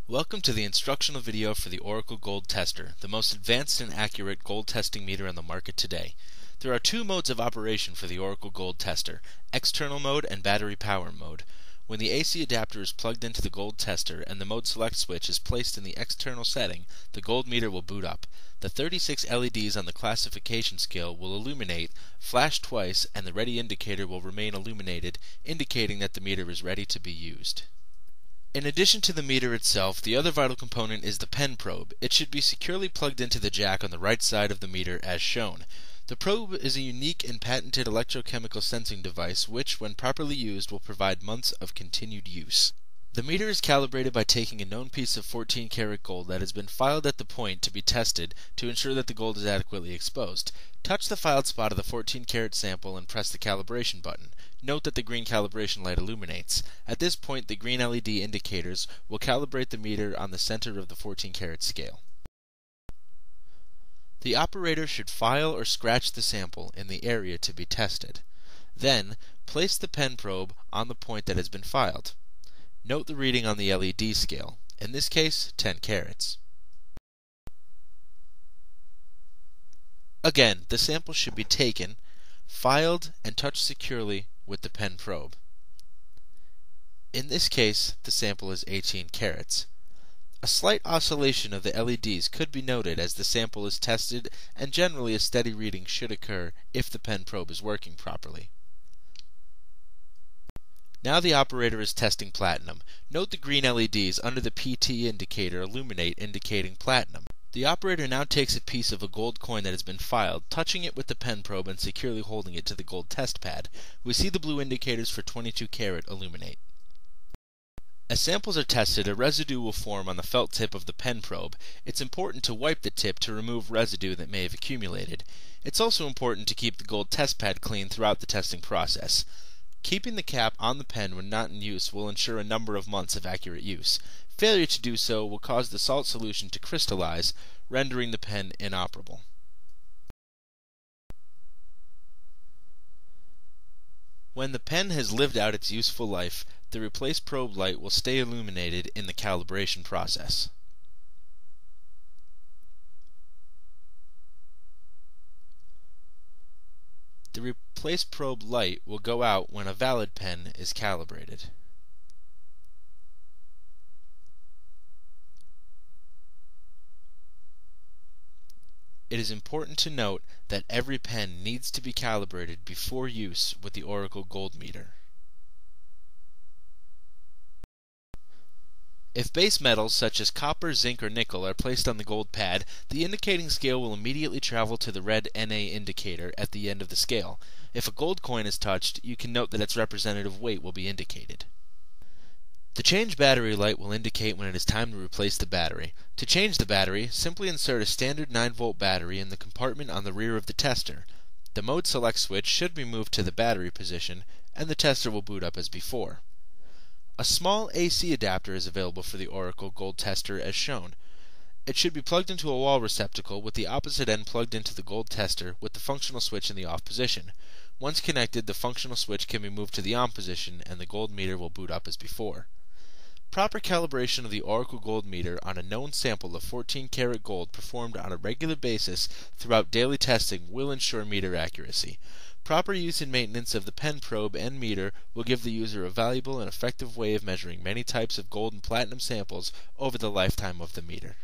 Welcome to the instructional video for the Oracle Gold Tester, the most advanced and accurate gold testing meter on the market today. There are two modes of operation for the Oracle Gold Tester, external mode and battery power mode. When the AC adapter is plugged into the gold tester and the mode select switch is placed in the external setting, the gold meter will boot up. The 36 LEDs on the classification scale will illuminate, flash twice, and the ready indicator will remain illuminated, indicating that the meter is ready to be used. In addition to the meter itself, the other vital component is the pen probe. It should be securely plugged into the jack on the right side of the meter as shown. The probe is a unique and patented electrochemical sensing device which, when properly used, will provide months of continued use. The meter is calibrated by taking a known piece of 14 karat gold that has been filed at the point to be tested to ensure that the gold is adequately exposed. Touch the filed spot of the 14 karat sample and press the calibration button. Note that the green calibration light illuminates. At this point, the green LED indicators will calibrate the meter on the center of the 14 karat scale. The operator should file or scratch the sample in the area to be tested. Then, place the pen probe on the point that has been filed. Note the reading on the LED scale, in this case 10 carats. Again, the sample should be taken, filed, and touched securely with the pen probe. In this case, the sample is 18 carats. A slight oscillation of the LEDs could be noted as the sample is tested, and generally a steady reading should occur if the pen probe is working properly. Now the operator is testing platinum. Note the green LEDs under the PT indicator illuminate, indicating platinum. The operator now takes a piece of a gold coin that has been filed, touching it with the pen probe and securely holding it to the gold test pad. We see the blue indicators for 22 karat illuminate. As samples are tested, a residue will form on the felt tip of the pen probe. It's important to wipe the tip to remove residue that may have accumulated. It's also important to keep the gold test pad clean throughout the testing process. Keeping the cap on the pen when not in use will ensure a number of months of accurate use. Failure to do so will cause the salt solution to crystallize, rendering the pen inoperable. When the pen has lived out its useful life, the replace probe light will stay illuminated in the calibration process. The replace probe light will go out when a valid pen is calibrated. It is important to note that every pen needs to be calibrated before use with the Oracle Gold Meter. If base metals such as copper, zinc, or nickel are placed on the gold pad, the indicating scale will immediately travel to the red Na indicator at the end of the scale. If a gold coin is touched, you can note that its representative weight will be indicated. The change battery light will indicate when it is time to replace the battery. To change the battery, simply insert a standard 9-volt battery in the compartment on the rear of the tester. The mode select switch should be moved to the battery position, and the tester will boot up as before. A small AC adapter is available for the Oracle Gold Tester as shown. It should be plugged into a wall receptacle with the opposite end plugged into the gold tester with the functional switch in the off position. Once connected, the functional switch can be moved to the on position and the gold meter will boot up as before. Proper calibration of the Oracle Gold Meter on a known sample of 14 karat gold performed on a regular basis throughout daily testing will ensure meter accuracy. Proper use and maintenance of the pen probe and meter will give the user a valuable and effective way of measuring many types of gold and platinum samples over the lifetime of the meter.